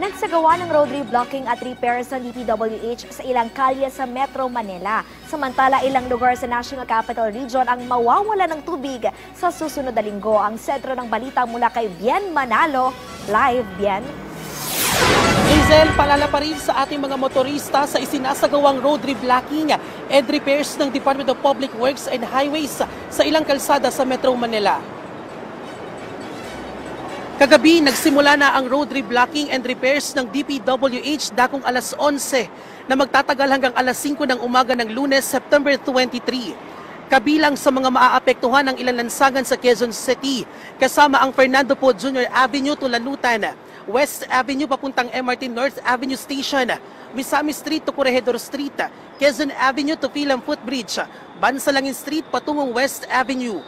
Nagsagawa ng road reblocking at repairs ng DPWH sa ilang kalye sa Metro Manila. Samantala, ilang lugar sa National Capital Region ang mawawala ng tubig sa susunod na linggo. Ang sentro ng balita mula kay Bien Manalo. Live, Bien. Hazel, paalala pa rin sa ating mga motorista sa isinasagawang road reblocking and repairs ng Department of Public Works and Highways sa ilang kalsada sa Metro Manila. Kagabi, nagsimula na ang road reblocking and repairs ng DPWH dakong alas 11 na magtatagal hanggang alas 5 ng umaga ng Lunes, September 23. Kabilang sa mga maaapektuhan ng ilang lansangan sa Quezon City, kasama ang Fernando Po Jr. Avenue to Lanutan, West Avenue papuntang MRT North Avenue Station, Misamis Street to Corregidor Street, Quezon Avenue to Philam Footbridge, Bansalangin Street patungong West Avenue,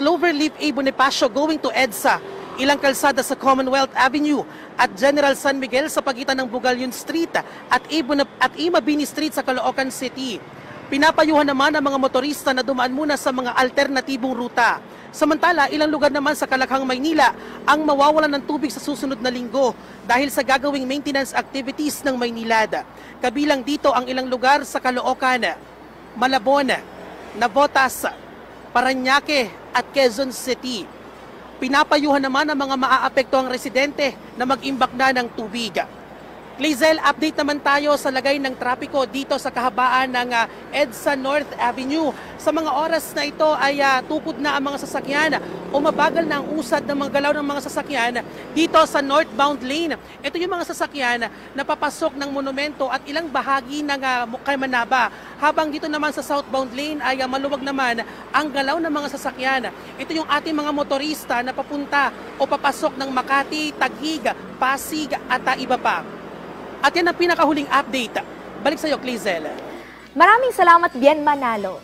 Cloverleaf A. Bonifacio going to EDSA, ilang kalsada sa Commonwealth Avenue at General San Miguel sa pagitan ng Bugalyon Street at Imabini Street sa Caloocan City. Pinapayuhan naman ang mga motorista na dumaan muna sa mga alternatibong ruta. Samantala, ilang lugar naman sa Kalakhang, Maynila ang mawawalan ng tubig sa susunod na linggo dahil sa gagawing maintenance activities ng Maynilad. Kabilang dito ang ilang lugar sa Caloocan, Malabon, Navotas, Parañaque at Quezon City. Pinapayuhan naman ang mga maaapektuhang residente na mag-imbak na ng tubig. Lizel, update naman tayo sa lagay ng trapiko dito sa kahabaan ng EDSA North Avenue. Sa mga oras na ito ay tukod na ang mga sasakyan o mabagal na ang usad ng mga galaw ng mga sasakyan dito sa northbound lane. Ito yung mga sasakyan na papasok ng monumento at ilang bahagi ng Manaba. Habang dito naman sa southbound lane ay maluwag naman ang galaw ng mga sasakyan. Ito yung ating mga motorista na papunta o papasok ng Makati, Taguig, Pasig at iba pa. At yan ang pinakahuling update. Balik sa iyo, Clizel. Maraming salamat, Bien Manalo.